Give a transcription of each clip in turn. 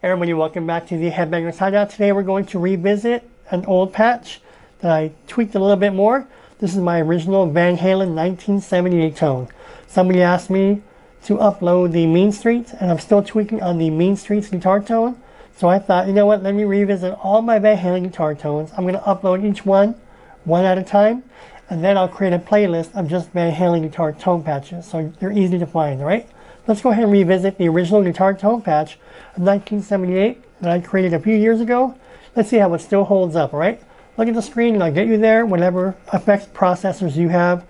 Everybody, welcome back to the Headbangers Hideout. Today we're going to revisit an old patch that I tweaked a little bit more. This is my original Van Halen 1978 tone. Somebody asked me to upload the Mean Streets, and I'm still tweaking on the Mean Streets guitar tone. So I thought, you know what, let me revisit all my Van Halen guitar tones. I'm going to upload each one at a time, and then I'll create a playlist of just Van Halen guitar tone patches, so they're easy to find, alright? Let's go ahead and revisit the original guitar tone patch of 1978 that I created a few years ago. Let's see how it still holds up, alright? Look at the screen and I'll get you there, whatever effects processors you have.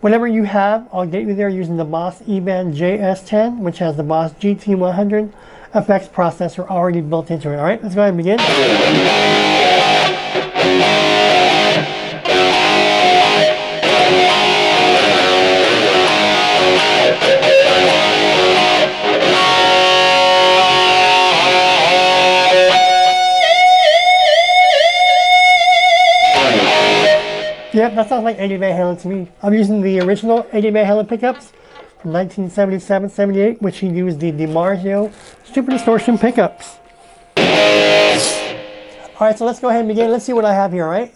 Whatever you have, I'll get you there using the Boss E-Band JS10, which has the Boss GT100 effects processor already built into it, alright? Let's go ahead and begin. Yep, that sounds like Eddie Van Halen to me. I'm using the original Eddie Van Halen pickups from 1977-78, which he used the DiMarzio Super Distortion pickups. Alright, so let's go ahead and begin. Let's see what I have here, alright?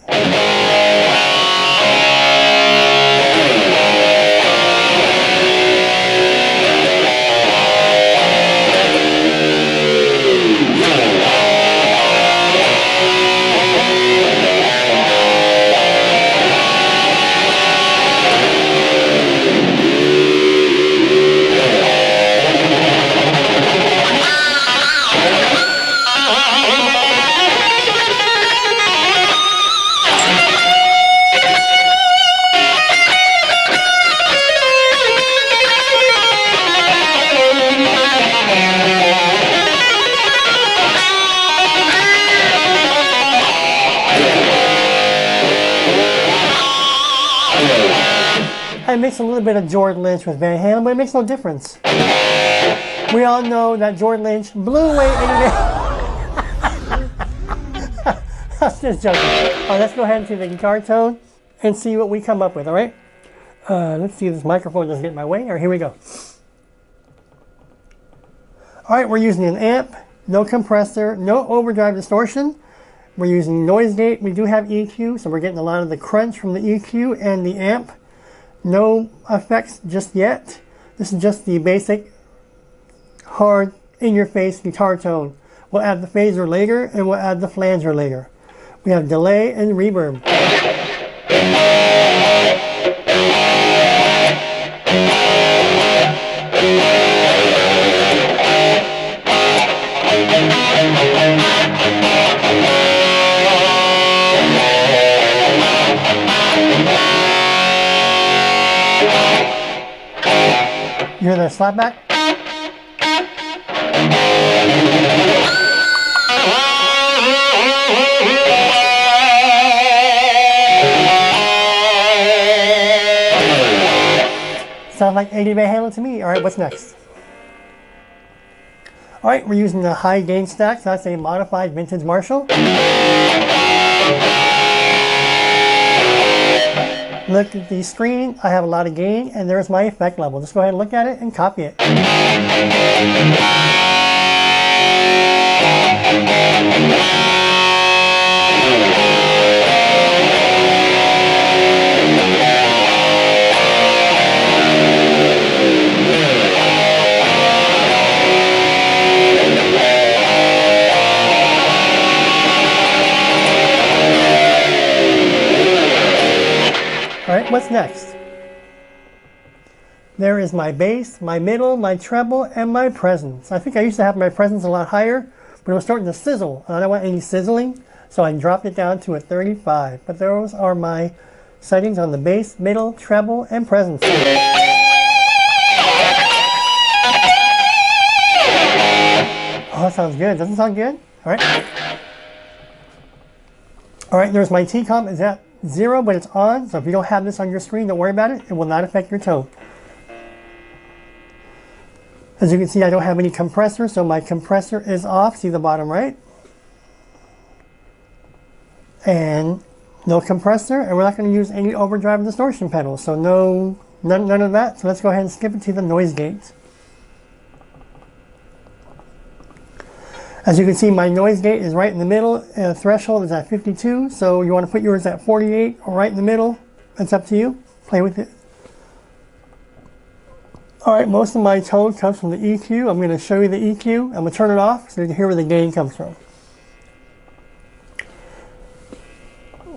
I mix a little bit of Jordan Lynch with Van Halen, but it makes no difference. We all know that Jordan Lynch blew away Eddie Van. That's just joking. Alright, let's go ahead into the guitar tone and see what we come up with, alright? Let's see if this microphone doesn't get in my way. Alright, here we go. Alright, we're using an amp, no compressor, no overdrive distortion. We're using noise gate. We do have EQ, so we're getting a lot of the crunch from the EQ and the amp. No effects just yet. This is just the basic, hard, in-your-face guitar tone. We'll add the phaser later, and we'll add the flanger later. We have delay and reverb. You hear the slapback? Sounds like Eddie Van Halen to me. Alright, what's next? Alright, we're using the high gain stack, so that's a modified vintage Marshall. Look at the screen, I have a lot of gain, and there's my effect level. Just go ahead and look at it and copy it. Alright, what's next? There is my bass, my middle, my treble, and my presence. I think I used to have my presence a lot higher, but it was starting to sizzle, and I don't want any sizzling, so I dropped it down to a 35. But those are my settings on the bass, middle, treble, and presence. Oh, that sounds good. Doesn't it sound good? Alright. Alright, there's my T-comp. Is that 0, but it's on, so if you don't have this on your screen, don't worry about it. It will not affect your tone. As you can see, I don't have any compressor, so my compressor is off. See the bottom right? And no compressor, and we're not going to use any overdrive and distortion pedals, so none of that. So let's go ahead and skip it to the noise gate. As you can see, my noise gate is right in the middle. Threshold is at 52, so you want to put yours at 48 or right in the middle. It's up to you. Play with it. All right, most of my tone comes from the EQ. I'm going to show you the EQ. I'm going to turn it off so you can hear where the gain comes from.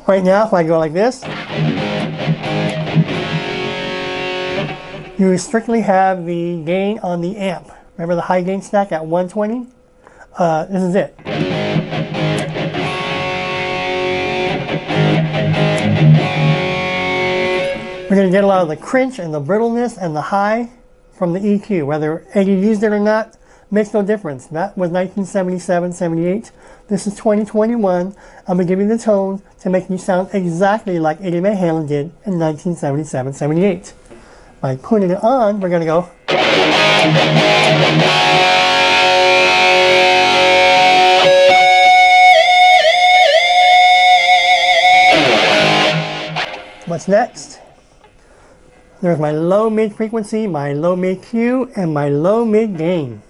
Right now, if I go like this, you strictly have the gain on the amp. Remember the high gain stack at 120? This is it. We're going to get a lot of the crunch and the brittleness and the high from the EQ. Whether Eddie used it or not, makes no difference. That was 1977, 78. This is 2021. I'm going to give you the tone to make you sound exactly like Eddie Van Halen did in 1977, 78. By putting it on, we're going to go. What's next? There's my low mid frequency, my low mid Q, and my low mid gain.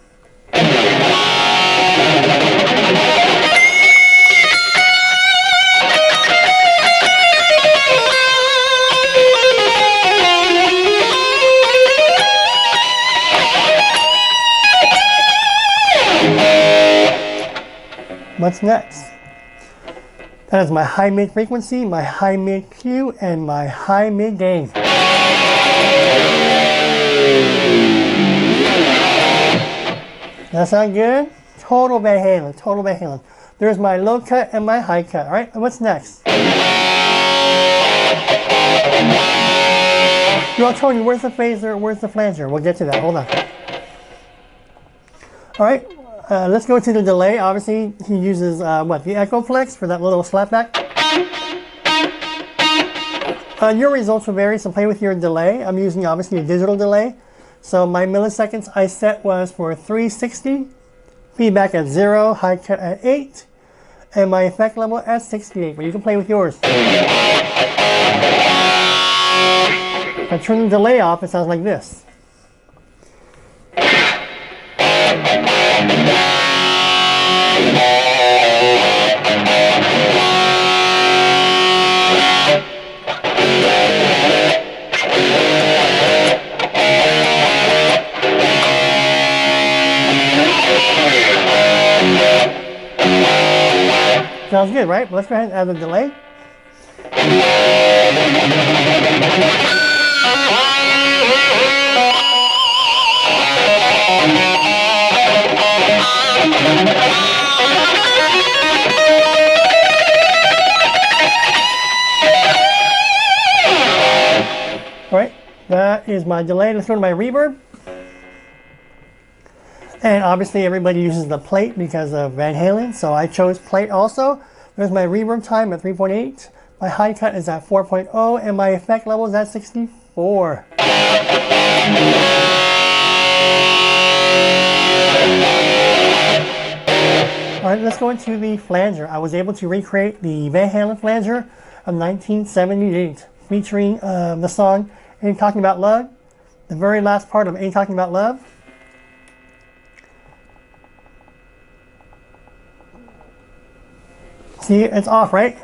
What's next? That is my high mid frequency, my high mid Q, and my high mid gain. That sound good? Total Van Halen, total Van Halen. There's my low cut and my high cut. All right, and what's next? You're all Tony, where's the phaser, where's the flanger? We'll get to that, hold on. All right, let's go to the delay. Obviously, he uses, the Echo Flex for that little slapback. Your results will vary, so play with your delay. I'm using, obviously, a digital delay. So my milliseconds I set was for 360, feedback at 0, high cut at 8, and my effect level at 68, but you can play with yours. If I turn the delay off, it sounds like this. Sounds good, right? Let's go ahead and add the delay. All right, that is my delay. Let's go to my reverb. And obviously everybody uses the plate because of Van Halen, so I chose plate also. There's my reverb time at 3.8. My high cut is at 4.0, and my effect level is at 64. All right, let's go into the flanger. I was able to recreate the Van Halen flanger of 1978, featuring the song Ain't Talking About Love, the very last part of Ain't Talking About Love. See, it's off, right?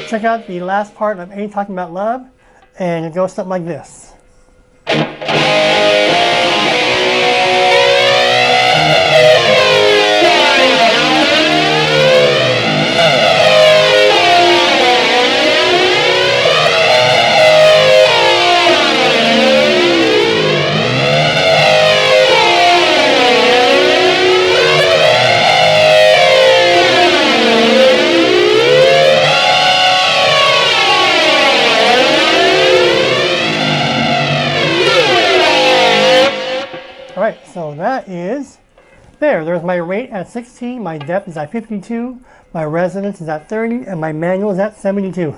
Check out the last part of Ain't Talking About Love, and it goes something like this. Alright, so that is there. There's my rate at 16, my depth is at 52, my resonance is at 30, and my manual is at 72.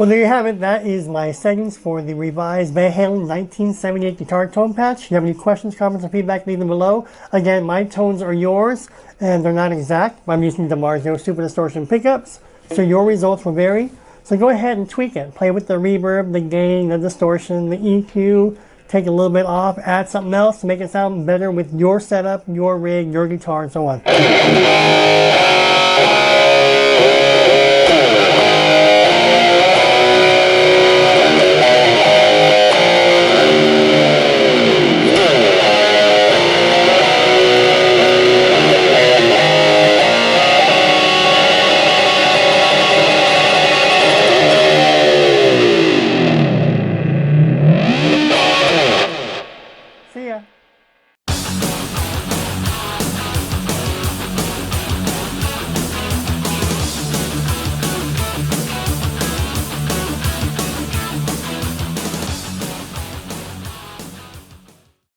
Well, there you have it. That is my settings for the revised Van Halen 1978 guitar tone patch. If you have any questions, comments, or feedback, leave them below. Again, my tones are yours, and they're not exact. I'm using the Marzio Super Distortion pickups, so your results will vary. So go ahead and tweak it. Play with the reverb, the gain, the distortion, the EQ. Take a little bit off, add something else to make it sound better with your setup, your rig, your guitar, and so on.